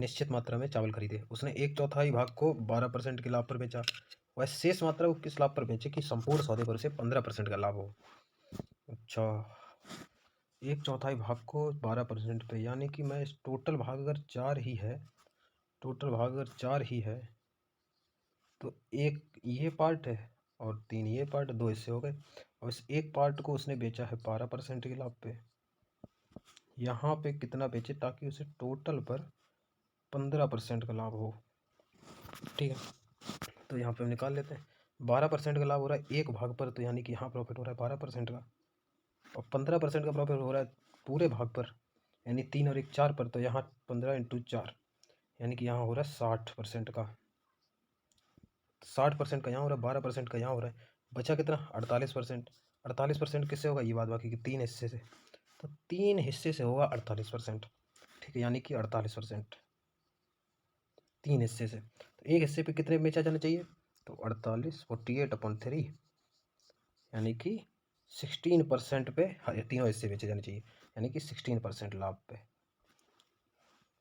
निश्चित मात्रा में चावल खरीदे, उसने 1/4 भाग को 12% के लाभ पर बेचा, वह शेष मात्रा को किस लाभ पर बेचे कि संपूर्ण सौदे पर उसे 15% का लाभ हो। अच्छा, 1/4 भाग को 12% पे, यानी कि मैं टोटल भाग अगर 4 ही है, टोटल भाग अगर 4 ही है तो एक ये पार्ट है और 3 ये पार्ट, 2 हिस्से हो गए, और इस एक पार्ट को उसने बेचा है 12% के लाभ पे। यहाँ पे कितना बेचे ताकि उसे टोटल पर 15% का लाभ हो। ठीक है, तो यहाँ पे हम निकाल लेते हैं। 12% का लाभ हो रहा है एक भाग पर, तो यानी कि यहाँ प्रॉफिट हो रहा है 12% का, और 15% का प्रॉफिट हो रहा है पूरे भाग पर, यानी 3 और 1 4 पर, तो यहाँ 15 × 4 यानी कि यहाँ हो रहा है 60% का। 60% का यहाँ हो रहा है, 12% का यहाँ हो रहा है, बचा कितना 48%। 48% किससे होगा, ये बात बाकी कि 3 हिस्से से, तो 3 हिस्से से होगा 48%। ठीक है, यानी कि 48% 3 हिस्से से, तो एक हिस्से पे कितने बेचा जाना चाहिए, तो 48 48/3 यानी कि 16% पे तीनों हिस्से बेचे जाने चाहिए, यानी कि 16% लाभ पे,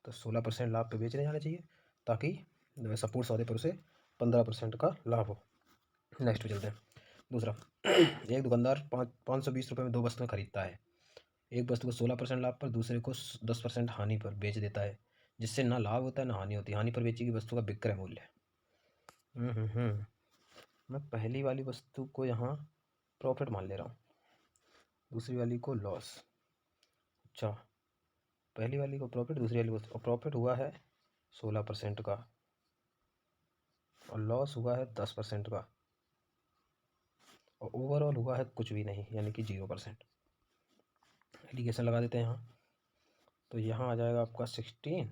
तो 16% लाभ पे बेचने जाना चाहिए ताकि सपोर्ट सौदे पर उसे 15% का लाभ हो। नेक्स्ट पे चलते हैं। दूसरा, एक दुकानदार 520 रुपये में 2 वस्तुएं खरीदता है। एक वस्तु को 16% लाभ पर, दूसरे को 10% हानि पर बेच देता है, जिससे ना लाभ होता है ना हानि होती है। हानि पर बेची गई वस्तु का विक्रय मूल्य। मैं पहली वाली वस्तु को यहाँ प्रॉफिट मान ले रहा हूँ, दूसरी वाली को लॉस। अच्छा, पहली वाली को प्रॉफिट, दूसरी वाली वस्तु, और प्रॉफिट हुआ है 16% का और लॉस हुआ है 10% का, और ओवरऑल हुआ है कुछ भी नहीं, यानी कि 0%। एलिगेशन लगा देते हैं यहाँ, तो यहाँ आ जाएगा आपका 16,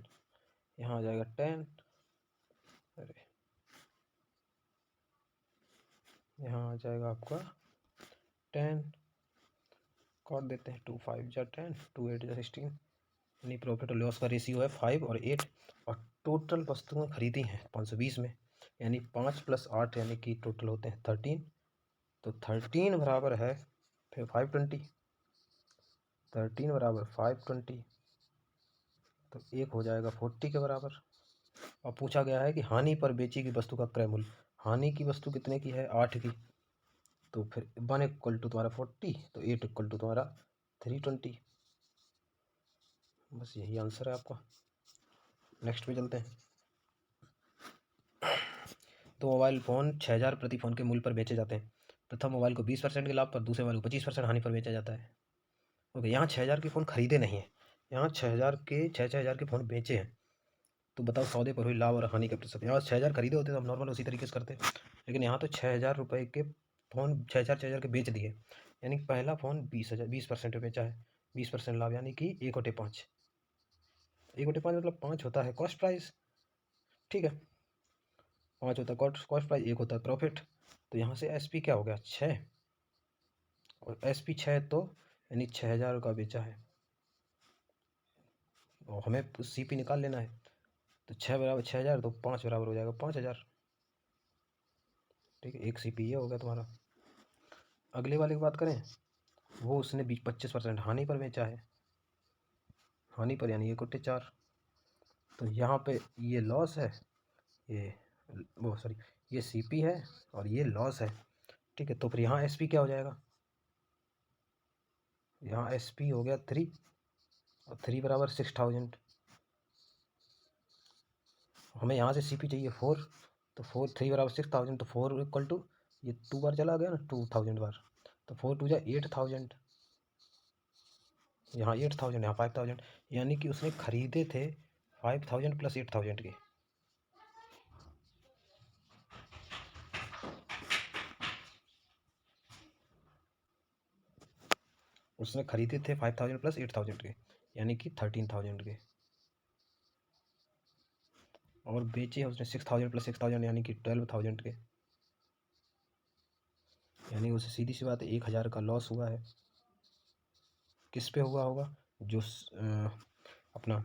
यहाँ आ जाएगा 10, अरे यहाँ आ जाएगा आपका 10, काट देते हैं, 2 5 जा 10, 2 8 जा 16, यानी प्रॉफिट और लॉस का रेशियो है 5 और 8, और टोटल वस्तुएं खरीदी हैं 520 में, यानी 5 + 8 यानी कि टोटल होते हैं 13, तो 13 बराबर है फिर 520, 13 बराबर 520, तो एक हो जाएगा 40 के बराबर। और पूछा गया है कि हानि पर बेची गई वस्तु का क्रय मूल्य, हानि की वस्तु कितने की है 8 की, तो फिर 1 = तुम्हारा 40, तो 8 = तुम्हारा 320। बस यही आंसर है आपका। नेक्स्ट पे चलते हैं। तो मोबाइल फ़ोन 6000 प्रति फ़ोन के मूल्य पर बेचे जाते हैं। प्रथम मोबाइल को 20% के लाभ पर, दूसरे मोबाइल को 25% हानि पर बेचा जाता है। ओके, यहाँ 6000 के फ़ोन खरीदे नहीं हैं, यहाँ 6000 के 6-6000 के फ़ोन बेचे हैं। तो बताओ सौदे पर हुई लाभ और हानि का प्रतिशत। यहाँ 6000 खरीदे होते तो हम नॉर्मल उसी तरीके से करते, लेकिन यहाँ तो 6000 रुपये के फ़ोन 6000 के बेच दिए, यानी पहला फ़ोन 20% पे बेचा है, 20% लाभ, यानी कि 1/5। 1/5 मतलब 5 होता है कॉस्ट प्राइस। ठीक है, 5 होता है कॉस्ट प्राइस, 1 होता है प्रॉफिट। तो यहाँ से एस पी क्या हो गया 6, और एस पी 6 तो यानी 6000 का बेचा है, और हमें सी पी निकाल लेना है, तो 6 बराबर 6000, तो 5 बराबर हो जाएगा 5000। ठीक है, एक सी पी ये हो गया तुम्हारा। अगले वाले की बात करें, वो उसने 25% हानि पर बेचा है, हानि पर यानी 1/4, तो यहाँ पे ये लॉस है, ये वो सॉरी ये सी पी है और ये लॉस है। ठीक है, तो फिर यहाँ एस पी क्या हो जाएगा, यहाँ एस पी हो गया 3, और 3 बराबर 6000, हमें यहाँ से सी पी चाहिए 4, तो 3 बराबर 6000, तो 4 = ये 2 बार चला गया ना, 2000 बार, तो 4 2 जा 8000, यहाँ 8000, यहाँ 5000, यानी कि उसने खरीदे थे 5000 + 8000 के। उसने खरीदे थे 5000 + 8000 के, यानी कि 13000 के, और बेचे उसने 6000 + 6000 यानी कि 12000 के, यानी उसे सीधी सी बात है 1000 का लॉस हुआ है। किस पे हुआ होगा, जो अपना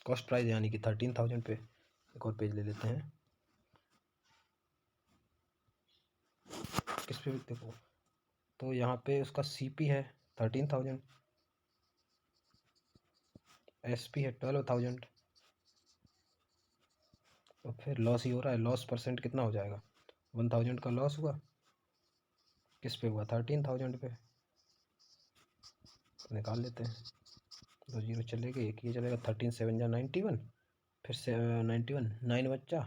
कॉस्ट प्राइस यानी कि 13000 पे। एक और पेज ले लेते हैं, किस पे देखो, तो यहाँ पे उसका सी पी है 13000, एस पी है 12000, तो फिर लॉस ही हो रहा है। लॉस परसेंट कितना हो जाएगा? 1000 का लॉस हुआ, किस पे हुआ? 13,000 पे। तो निकाल लेते हैं। 2 जीरो चले गए, एक ये चलेगा। 13 7 जा 91, फिर से 91, 9 बच्चा,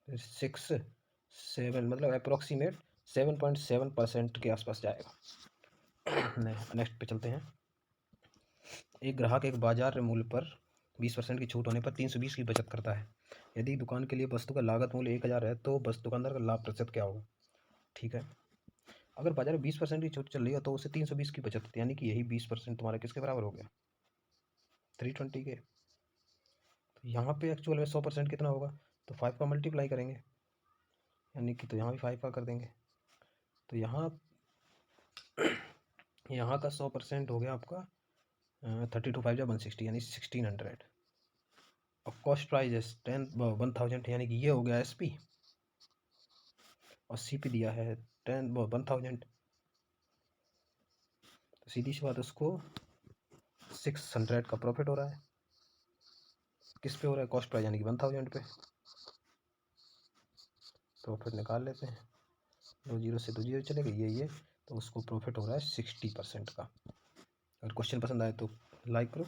फिर 6 7, मतलब अप्रोक्सीमेट 7.7% के आसपास जाएगा। नेक्स्ट पे चलते हैं। एक ग्राहक एक बाजार मूल्य पर 20% की छूट होने पर 320 की बचत करता है। यदि दुकान के लिए वस्तु का लागत मूल्य 1000 है तो बस दुकानदार का लाभ प्रतिशत क्या होगा? ठीक है, अगर बाजार में 20% की छूट चल रही है तो उसे 320 की बचत होती है, यानी कि यही 20% तुम्हारा किसके बराबर हो गया? 320 के। तो यहाँ पे एक्चुअल में 100% कितना होगा? तो 5 का मल्टीप्लाई करेंगे, यानी कि तो यहाँ भी 5 का कर देंगे। तो यहाँ यहाँ का 100% हो गया आपका 32 5 जा 160, यानी 1600। और कॉस्ट प्राइस 1000, यानी कि ये हो गया SP, और CP दिया है 1000। तो सीधी सी बात, उसको 600 का प्रॉफिट हो रहा है। किस पे हो रहा है? कॉस्ट प्राइस यानी कि 1000 पे। प्रॉफिट निकाल लेते हैं। 2 जीरो से 2 जीरो चले गए, ये तो उसको प्रॉफिट हो रहा है 60% का। अगर क्वेश्चन पसंद आए तो लाइक करो।